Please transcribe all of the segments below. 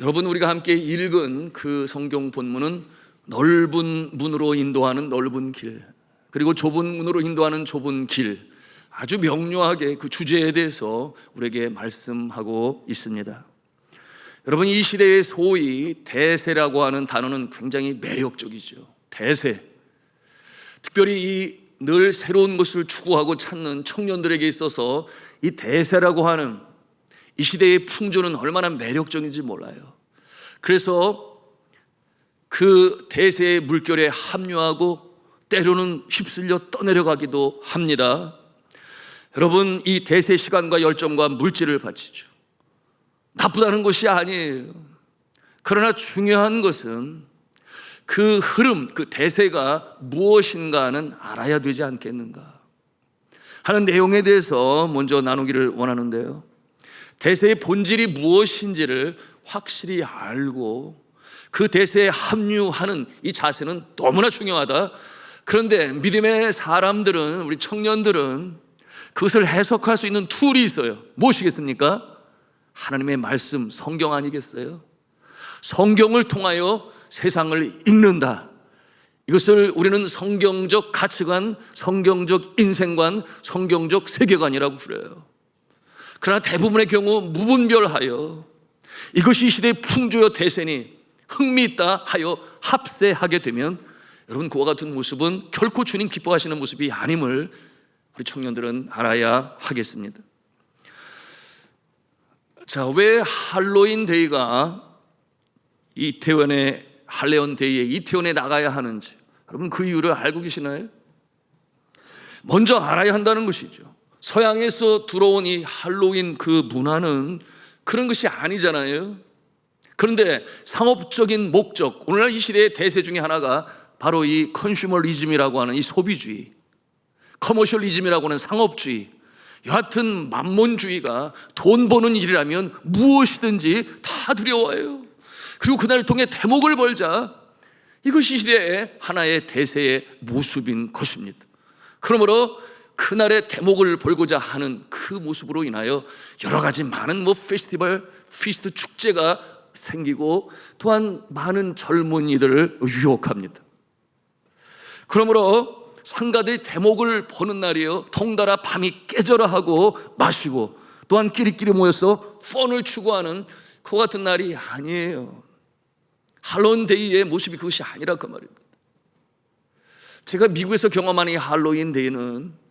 여러분, 우리가 함께 읽은 그 성경 본문은 넓은 문으로 인도하는 넓은 길, 그리고 좁은 문으로 인도하는 좁은 길, 아주 명료하게 그 주제에 대해서 우리에게 말씀하고 있습니다. 여러분, 이 시대의 소위 대세라고 하는 단어는 굉장히 매력적이죠. 대세. 특별히 늘 새로운 것을 추구하고 찾는 청년들에게 있어서 이 대세라고 하는 이 시대의 풍조는 얼마나 매력적인지 몰라요. 그래서 그 대세의 물결에 합류하고 때로는 휩쓸려 떠내려가기도 합니다. 여러분, 이 대세 시간과 열정과 물질을 바치죠. 나쁘다는 것이 아니에요. 그러나 중요한 것은 그 흐름, 그 대세가 무엇인가는 알아야 되지 않겠는가 하는 내용에 대해서 먼저 나누기를 원하는데요. 대세의 본질이 무엇인지를 확실히 알고 그 대세에 합류하는 이 자세는 너무나 중요하다. 그런데 믿음의 사람들은, 우리 청년들은 그것을 해석할 수 있는 툴이 있어요. 무엇이겠습니까? 하나님의 말씀, 성경 아니겠어요? 성경을 통하여 세상을 읽는다. 이것을 우리는 성경적 가치관, 성경적 인생관, 성경적 세계관이라고 부르요. 그러나 대부분의 경우 무분별하여 이것이 이 시대의 풍조여 대세니 흥미있다 하여 합세하게 되면 여러분, 그와 같은 모습은 결코 주님 기뻐하시는 모습이 아님을 우리 청년들은 알아야 하겠습니다. 자, 왜 할로윈 데이가 이태원의 할로윈 데이에 이태원에 나가야 하는지 여러분, 그 이유를 알고 계시나요? 먼저 알아야 한다는 것이죠. 서양에서 들어온 이 할로윈 그 문화는 그런 것이 아니잖아요. 그런데 상업적인 목적, 오늘날 이 시대의 대세 중에 하나가 바로 이 컨슈머리즘이라고 하는 이 소비주의, 커머셜리즘이라고 하는 상업주의, 여하튼 만몬주의가 돈 버는 일이라면 무엇이든지 다 두려워해요. 그리고 그날을 통해 대목을 벌자, 이것이 시대의 하나의 대세의 모습인 것입니다. 그러므로 그날의 대목을 벌고자 하는 그 모습으로 인하여 여러 가지 많은 페스티벌, 피스트 축제가 생기고 또한 많은 젊은이들을 유혹합니다. 그러므로 상가들이 대목을 보는 날이요, 덩달아 밤이 깨져라 하고 마시고 또한 끼리끼리 모여서 펀을 추구하는 그 같은 날이 아니에요. 할로윈 데이의 모습이 그것이 아니라 그 말입니다. 제가 미국에서 경험한 이 할로윈 데이는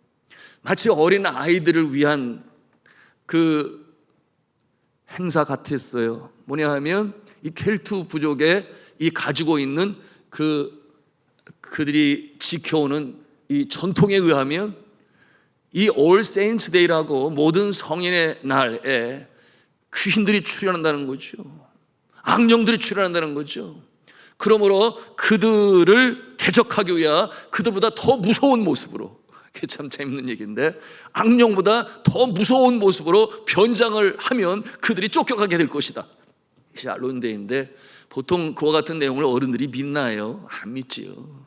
마치 어린 아이들을 위한 그 행사 같았어요. 뭐냐 하면 이 켈트 부족의 이 가지고 있는 그들이 지켜오는 이 전통에 의하면 이 All Saints Day라고 모든 성인의 날에 귀신들이 출현한다는 거죠. 악령들이 출현한다는 거죠. 그러므로 그들을 대적하기 위해 그들보다 더 무서운 모습으로, 그게 참 재밌는 얘기인데, 악령보다 더 무서운 모습으로 변장을 하면 그들이 쫓겨가게 될 것이다. 이것이 할로윈데이인데 보통 그와 같은 내용을 어른들이 믿나요? 안 믿지요.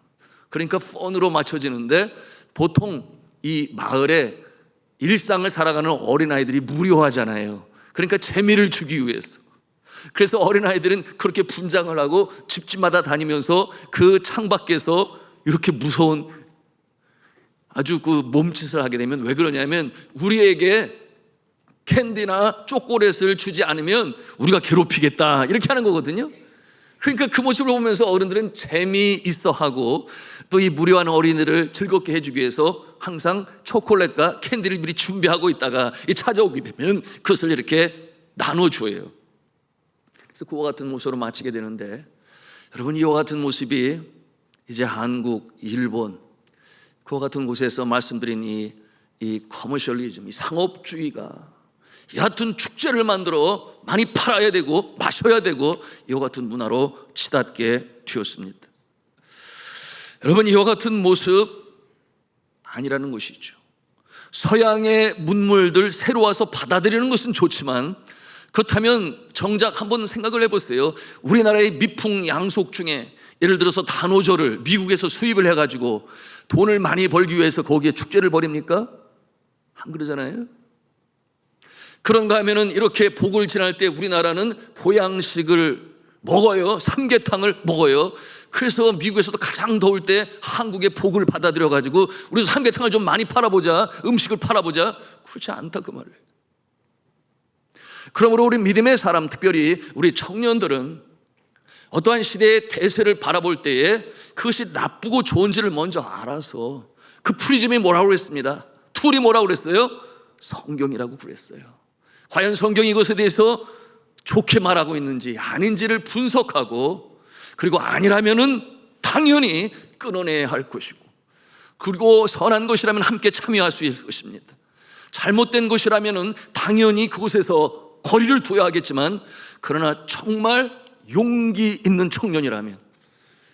그러니까 펀으로 맞춰지는데 보통 이 마을에 일상을 살아가는 어린아이들이 무료하잖아요. 그러니까 재미를 주기 위해서. 그래서 어린아이들은 그렇게 분장을 하고 집집마다 다니면서 그 창밖에서 이렇게 무서운 아주 그 몸짓을 하게 되면, 왜 그러냐면 우리에게 캔디나 초콜릿을 주지 않으면 우리가 괴롭히겠다, 이렇게 하는 거거든요. 그러니까 그 모습을 보면서 어른들은 재미있어 하고 또 이 무료한 어린이들을 즐겁게 해주기 위해서 항상 초콜릿과 캔디를 미리 준비하고 있다가 찾아오게 되면 그것을 이렇게 나눠줘요. 그래서 그와 같은 모습으로 마치게 되는데, 여러분, 이와 같은 모습이 이제 한국, 일본, 그와 같은 곳에서 말씀드린 이 커머셜리즘, 이 상업주의가 여하튼 축제를 만들어 많이 팔아야 되고 마셔야 되고 이와 같은 문화로 치닫게 되었습니다. 여러분, 이와 같은 모습 아니라는 것이죠. 서양의 문물들 새로 와서 받아들이는 것은 좋지만, 그렇다면 정작 한번 생각을 해보세요. 우리나라의 미풍양속 중에 예를 들어서 단오절을 미국에서 수입을 해가지고 돈을 많이 벌기 위해서 거기에 축제를 벌입니까? 안 그러잖아요. 그런가 하면은 이렇게 복을 지날 때 우리나라는 보양식을 먹어요. 삼계탕을 먹어요. 그래서 미국에서도 가장 더울 때 한국의 복을 받아들여 가지고 우리도 삼계탕을 좀 많이 팔아보자, 음식을 팔아보자. 그렇지 않다 그 말이에요. 그러므로 우리 믿음의 사람, 특별히 우리 청년들은 어떠한 시대의 대세를 바라볼 때에 그것이 나쁘고 좋은지를 먼저 알아서, 그 프리즘이 뭐라고 그랬습니다. 툴이 뭐라고 그랬어요? 성경이라고 그랬어요. 과연 성경이 이것에 대해서 좋게 말하고 있는지 아닌지를 분석하고, 그리고 아니라면은 당연히 끊어내야 할 것이고, 그리고 선한 것이라면 함께 참여할 수 있을 것입니다. 잘못된 것이라면은 당연히 그곳에서 거리를 둬야 하겠지만, 그러나 정말 용기 있는 청년이라면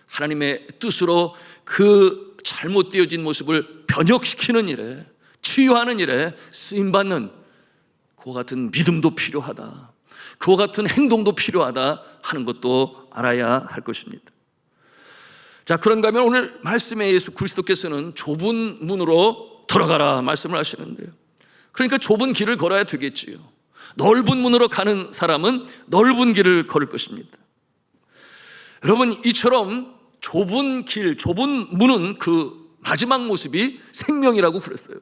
하나님의 뜻으로 그 잘못되어진 모습을 변혁시키는 일에, 치유하는 일에 쓰임받는 그와 같은 믿음도 필요하다, 그와 같은 행동도 필요하다 하는 것도 알아야 할 것입니다. 자, 그런가 하면 오늘 말씀에 예수 그리스도께서는 좁은 문으로 들어가라 말씀을 하시는데요. 그러니까 좁은 길을 걸어야 되겠지요. 넓은 문으로 가는 사람은 넓은 길을 걸을 것입니다. 여러분, 이처럼 좁은 길, 좁은 문은 그 마지막 모습이 생명이라고 그랬어요.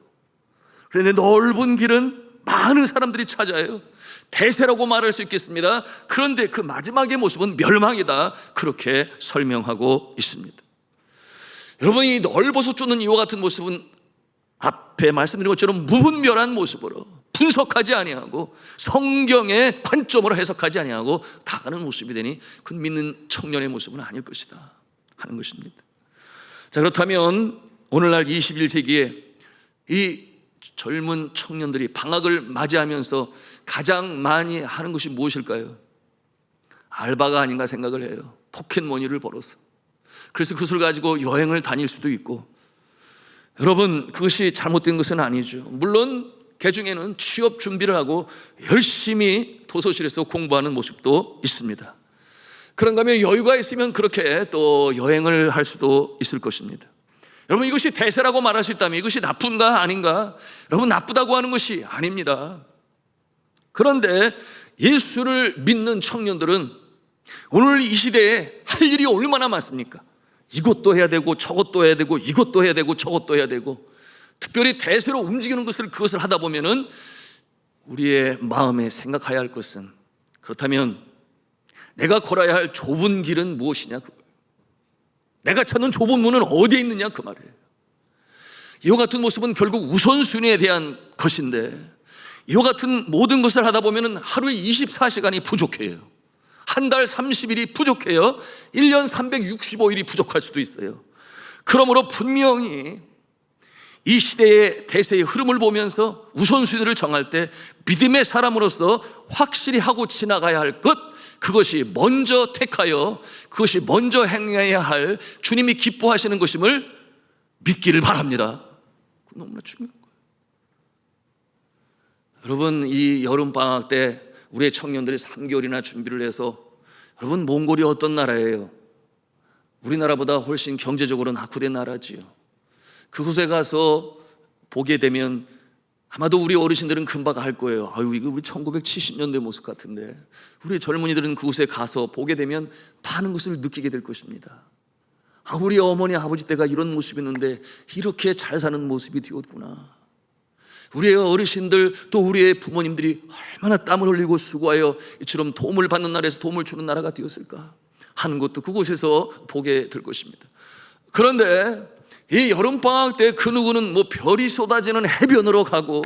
그런데 넓은 길은 많은 사람들이 찾아요. 대세라고 말할 수 있겠습니다. 그런데 그 마지막의 모습은 멸망이다, 그렇게 설명하고 있습니다. 여러분, 이 넓어서 쫓는 이와 같은 모습은 앞에 말씀드린 것처럼 무분별한 모습으로 분석하지 아니하고 성경의 관점으로 해석하지 아니하고 다가는 모습이 되니 그건 믿는 청년의 모습은 아닐 것이다 하는 것입니다. 자, 그렇다면 오늘날 21세기에 이 젊은 청년들이 방학을 맞이하면서 가장 많이 하는 것이 무엇일까요? 알바가 아닌가 생각을 해요. 포켓머니를 벌어서. 그래서 그것을 가지고 여행을 다닐 수도 있고. 여러분, 그것이 잘못된 것은 아니죠. 물론 개중에는 취업 준비를 하고 열심히 도서실에서 공부하는 모습도 있습니다. 그런가 하면 여유가 있으면 그렇게 또 여행을 할 수도 있을 것입니다. 여러분, 이것이 대세라고 말할 수 있다면 이것이 나쁜가 아닌가? 여러분, 나쁘다고 하는 것이 아닙니다. 그런데 예수를 믿는 청년들은 오늘 이 시대에 할 일이 얼마나 많습니까? 이것도 해야 되고 저것도 해야 되고 이것도 해야 되고 저것도 해야 되고, 특별히 대세로 움직이는 그것을 하다 보면은 우리의 마음에 생각해야 할 것은, 그렇다면 내가 걸어야 할 좁은 길은 무엇이냐, 내가 찾는 좁은 문은 어디에 있느냐 그 말이에요. 이와 같은 모습은 결국 우선순위에 대한 것인데, 이와 같은 모든 것을 하다 보면은 하루에 24시간이 부족해요. 한 달 30일이 부족해요. 1년 365일이 부족할 수도 있어요. 그러므로 분명히 이 시대의 대세의 흐름을 보면서 우선순위를 정할 때 믿음의 사람으로서 확실히 하고 지나가야 할 것, 그것이 먼저 택하여 그것이 먼저 행해야 할 주님이 기뻐하시는 것임을 믿기를 바랍니다. 너무나 중요한 거예요. 여러분, 이 여름방학 때 우리의 청년들이 3개월이나 준비를 해서, 여러분, 몽골이 어떤 나라예요? 우리나라보다 훨씬 경제적으로 낙후된 나라지요. 그곳에 가서 보게 되면 아마도 우리 어르신들은 금방 알 거예요. 아유, 이거 우리 1970년대 모습 같은데. 우리 젊은이들은 그곳에 가서 보게 되면 많은 것을 느끼게 될 것입니다. 아, 우리 어머니 아버지 때가 이런 모습이었는데 이렇게 잘 사는 모습이 되었구나. 우리의 어르신들 또 우리의 부모님들이 얼마나 땀을 흘리고 수고하여 이처럼 도움을 받는 나라에서 도움을 주는 나라가 되었을까 하는 것도 그곳에서 보게 될 것입니다. 그런데 이 여름방학 때 그 누구는 뭐 별이 쏟아지는 해변으로 가고,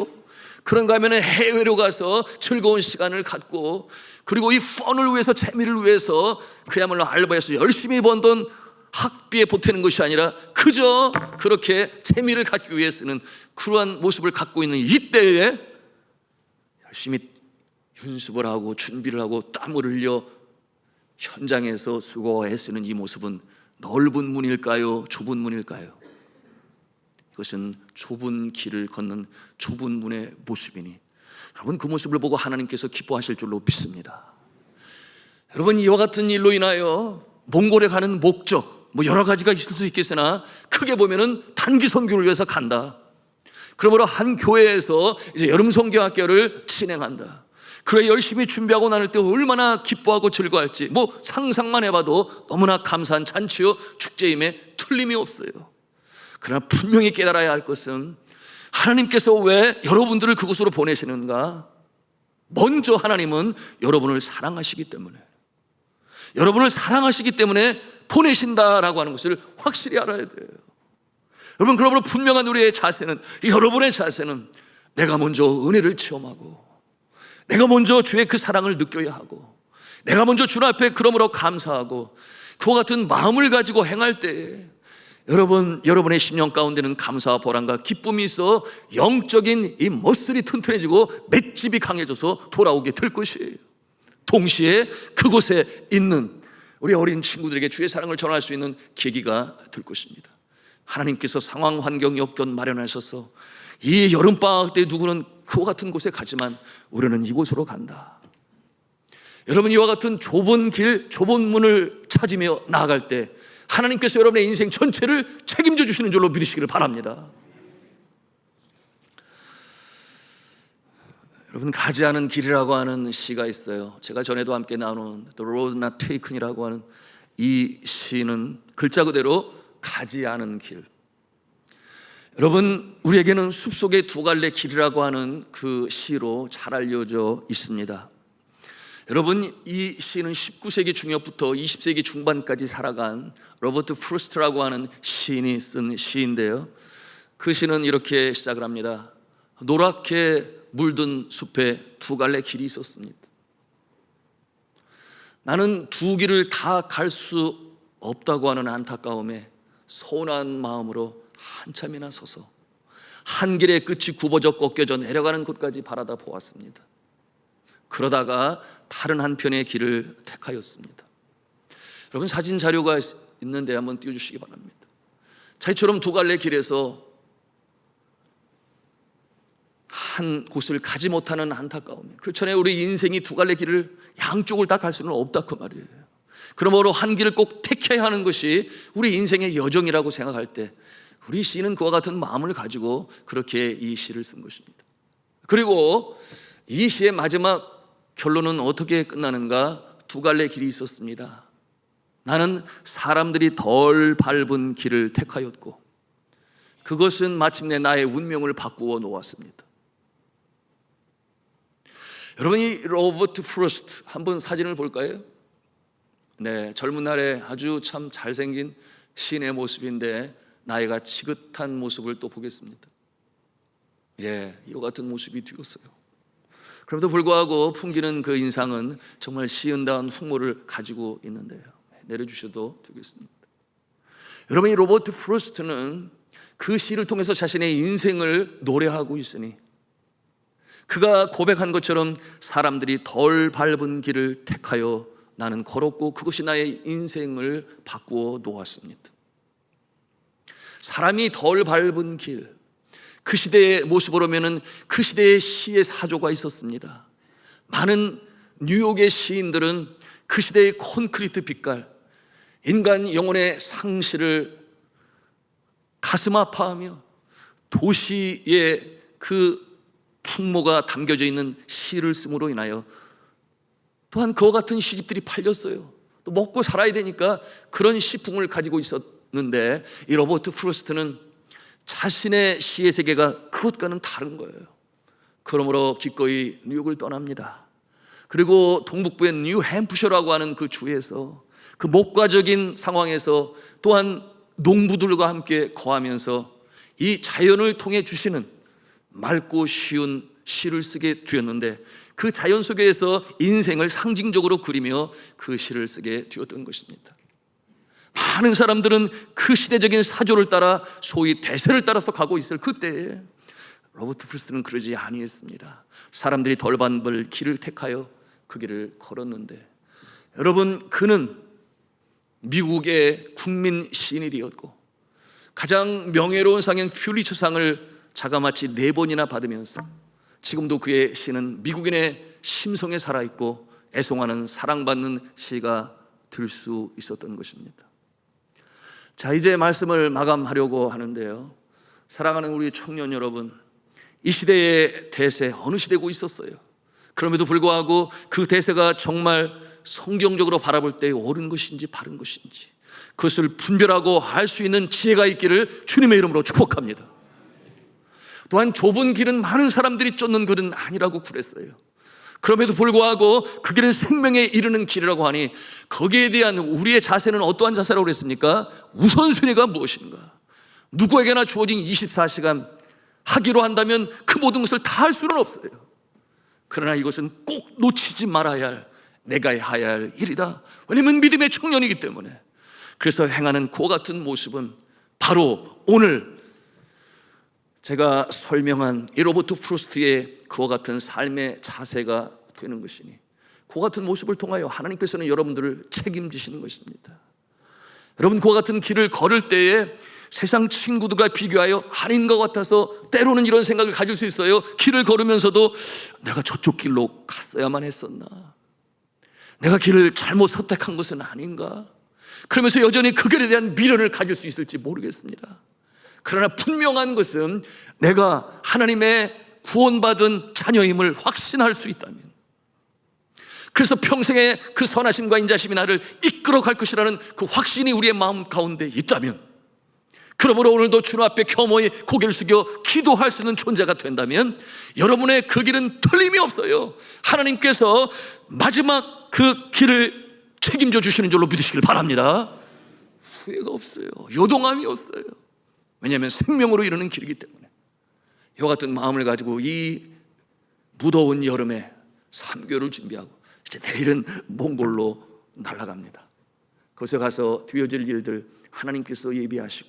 그런가 하면 해외로 가서 즐거운 시간을 갖고, 그리고 이 펀을 위해서, 재미를 위해서 그야말로 알바해서 열심히 번 돈 학비에 보태는 것이 아니라 그저 그렇게 재미를 갖기 위해 쓰는 그러한 모습을 갖고 있는 이때에 열심히 연습을 하고 준비를 하고 땀을 흘려 현장에서 수고해 쓰는 이 모습은 넓은 문일까요? 좁은 문일까요? 이것은 좁은 길을 걷는 좁은 문의 모습이니, 여러분, 그 모습을 보고 하나님께서 기뻐하실 줄로 믿습니다. 여러분, 이와 같은 일로 인하여 몽골에 가는 목적, 뭐 여러 가지가 있을 수 있겠으나 크게 보면은 단기 선교를 위해서 간다. 그러므로 한 교회에서 이제 여름 성경학교를 진행한다. 그래 열심히 준비하고 나눌 때 얼마나 기뻐하고 즐거워할지 뭐 상상만 해봐도 너무나 감사한 잔치요 축제임에 틀림이 없어요. 그러나 분명히 깨달아야 할 것은 하나님께서 왜 여러분들을 그곳으로 보내시는가? 먼저 하나님은 여러분을 사랑하시기 때문에, 여러분을 사랑하시기 때문에 보내신다라고 하는 것을 확실히 알아야 돼요. 여러분, 그러므로 분명한 우리의 자세는, 여러분의 자세는 내가 먼저 은혜를 체험하고 내가 먼저 주의 그 사랑을 느껴야 하고 내가 먼저 주님 앞에 그러므로 감사하고 그와 같은 마음을 가지고 행할 때에 여러분의 심령 가운데는 감사와 보람과 기쁨이 있어 영적인 이 머슬이 튼튼해지고 맷집이 강해져서 돌아오게 될 것이에요. 동시에 그곳에 있는 우리 어린 친구들에게 주의 사랑을 전할 수 있는 계기가 될 것입니다. 하나님께서 상황, 환경, 여건 마련하셔서 이 여름방학 때 누구는 그와 같은 곳에 가지만 우리는 이곳으로 간다. 여러분, 이와 같은 좁은 길, 좁은 문을 찾으며 나아갈 때 하나님께서 여러분의 인생 전체를 책임져 주시는 줄로 믿으시기를 바랍니다. 여러분, 가지 않은 길이라고 하는 시가 있어요. 제가 전에도 함께 나눈 The Road Not Taken이라고 하는 이 시는 글자 그대로 가지 않은 길. 여러분, 우리에게는 숲속의 두 갈래 길이라고 하는 그 시로 잘 알려져 있습니다. 여러분, 이 시는 19세기 중엽부터 20세기 중반까지 살아간 로버트 프루스트라고 하는 시인이 쓴 시인데요, 그 시는 이렇게 시작을 합니다. 노랗게 물든 숲에 두 갈래 길이 있었습니다. 나는 두 길을 다 갈 수 없다고 하는 안타까움에 서운한 마음으로 한참이나 서서 한 길의 끝이 굽어져 꺾여져 내려가는 곳까지 바라다 보았습니다. 그러다가 다른 한편의 길을 택하였습니다. 여러분, 사진 자료가 있는데 한번 띄워주시기 바랍니다. 자기처럼 두 갈래 길에서 한 곳을 가지 못하는 안타까움이, 그렇잖아요. 우리 인생이 두 갈래 길을 양쪽을 다 갈 수는 없다 그 말이에요. 그러므로 한 길을 꼭 택해야 하는 것이 우리 인생의 여정이라고 생각할 때 우리 시인은 그와 같은 마음을 가지고 그렇게 이 시를 쓴 것입니다. 그리고 이 시의 마지막 결론은 어떻게 끝나는가? 두 갈래 길이 있었습니다. 나는 사람들이 덜 밟은 길을 택하였고 그것은 마침내 나의 운명을 바꾸어 놓았습니다. 여러분, 이 로버트 프루스트 한번 사진을 볼까요? 네, 젊은 날에 아주 참 잘생긴 시인의 모습인데 나이가 지긋한 모습을 또 보겠습니다. 예, 이와 같은 모습이 되었어요. 그럼에도 불구하고 풍기는 그 인상은 정말 시은다운 풍모를 가지고 있는데요. 내려주셔도 되겠습니다. 여러분, 이 로버트 프루스트는 그 시를 통해서 자신의 인생을 노래하고 있으니 그가 고백한 것처럼 사람들이 덜 밟은 길을 택하여 나는 걸었고 그것이 나의 인생을 바꾸어 놓았습니다. 사람이 덜 밟은 길, 그 시대의 모습으로 보면 그 시대의 시의 사조가 있었습니다. 많은 뉴욕의 시인들은 그 시대의 콘크리트 빛깔, 인간 영혼의 상실을 가슴 아파하며 도시의 그 풍모가 담겨져 있는 시를 쓰므로 인하여 또한 그와 같은 시집들이 팔렸어요. 또 먹고 살아야 되니까 그런 시풍을 가지고 있었는데 이 로버트 프루스트는 자신의 시의 세계가 그것과는 다른 거예요. 그러므로 기꺼이 뉴욕을 떠납니다. 그리고 동북부의 뉴햄프셔라고 하는 그 주에서 그 목가적인 상황에서 또한 농부들과 함께 거하면서 이 자연을 통해 주시는 맑고 쉬운 시를 쓰게 되었는데 그 자연 속에서 인생을 상징적으로 그리며 그 시를 쓰게 되었던 것입니다. 많은 사람들은 그 시대적인 사조를 따라 소위 대세를 따라서 가고 있을 그때에 로버트 프루스트는 그러지 아니했습니다. 사람들이 덜 밟을 길을 택하여 그 길을 걸었는데 여러분, 그는 미국의 국민 시인이 되었고 가장 명예로운 상인 퓰리처상을 자가마치 4번이나 받으면서 지금도 그의 시는 미국인의 심성에 살아있고 애송하는 사랑받는 시가 될 수 있었던 것입니다. 자, 이제 말씀을 마감하려고 하는데요, 사랑하는 우리 청년 여러분, 이 시대의 대세 어느 시대고 있었어요. 그럼에도 불구하고 그 대세가 정말 성경적으로 바라볼 때 옳은 것인지 바른 것인지 그것을 분별하고 알 수 있는 지혜가 있기를 주님의 이름으로 축복합니다. 또한 좁은 길은 많은 사람들이 쫓는 길은 아니라고 그랬어요. 그럼에도 불구하고 그 길은 생명에 이르는 길이라고 하니 거기에 대한 우리의 자세는 어떠한 자세라고 그랬습니까? 우선순위가 무엇인가? 누구에게나 주어진 24시간 하기로 한다면 그 모든 것을 다 할 수는 없어요. 그러나 이것은 꼭 놓치지 말아야 할, 내가 해야 할 일이다. 왜냐하면 믿음의 청년이기 때문에. 그래서 행하는 그와 같은 모습은 바로 오늘 제가 설명한 이 로버트 프루스트의 그와 같은 삶의 자세가 되는 것이니 그와 같은 모습을 통하여 하나님께서는 여러분들을 책임지시는 것입니다. 여러분 그와 같은 길을 걸을 때에 세상 친구들과 비교하여 아닌 것 같아서 때로는 이런 생각을 가질 수 있어요. 길을 걸으면서도 내가 저쪽 길로 갔어야만 했었나? 내가 길을 잘못 선택한 것은 아닌가? 그러면서 여전히 그 길에 대한 미련을 가질 수 있을지 모르겠습니다. 그러나 분명한 것은 내가 하나님의 구원받은 자녀임을 확신할 수 있다면, 그래서 평생의 그 선하심과 인자심이 나를 이끌어 갈 것이라는 그 확신이 우리의 마음 가운데 있다면, 그러므로 오늘도 주님 앞에 겸허히 고개를 숙여 기도할 수 있는 존재가 된다면 여러분의 그 길은 틀림이 없어요. 하나님께서 마지막 그 길을 책임져 주시는 줄로 믿으시길 바랍니다. 후회가 없어요. 요동함이 없어요. 왜냐하면 생명으로 이르는 길이기 때문에. 이와 같은 마음을 가지고 이 무더운 여름에 3개월을 준비하고 이제 내일은 몽골로 날아갑니다. 거기서 가서 되어질 일들 하나님께서 예비하시고,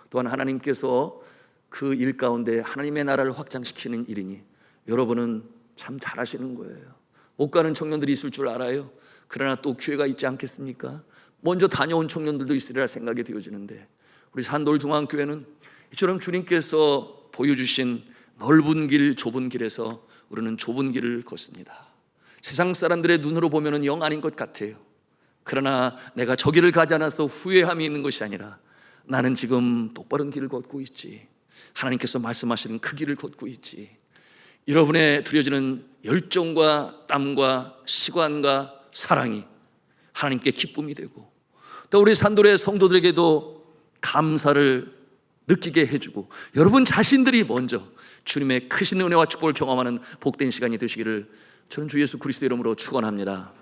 또한 하나님께서 그 일 가운데 하나님의 나라를 확장시키는 일이니 여러분은 참 잘하시는 거예요. 못 가는 청년들이 있을 줄 알아요. 그러나 또 기회가 있지 않겠습니까? 먼저 다녀온 청년들도 있으리라 생각이 되어지는데, 우리 산돌중앙교회는 이처럼 주님께서 보여주신 넓은 길, 좁은 길에서 우리는 좁은 길을 걷습니다. 세상 사람들의 눈으로 보면 영 아닌 것 같아요. 그러나 내가 저 길을 가지 않아서 후회함이 있는 것이 아니라 나는 지금 똑바른 길을 걷고 있지, 하나님께서 말씀하시는 그 길을 걷고 있지. 여러분의 드려지는 열정과 땀과 시간과 사랑이 하나님께 기쁨이 되고, 또 우리 산돌의 성도들에게도 감사를 느끼게 해주고, 여러분 자신들이 먼저 주님의 크신 은혜와 축복을 경험하는 복된 시간이 되시기를 저는 주 예수 그리스도 이름으로 축원합니다.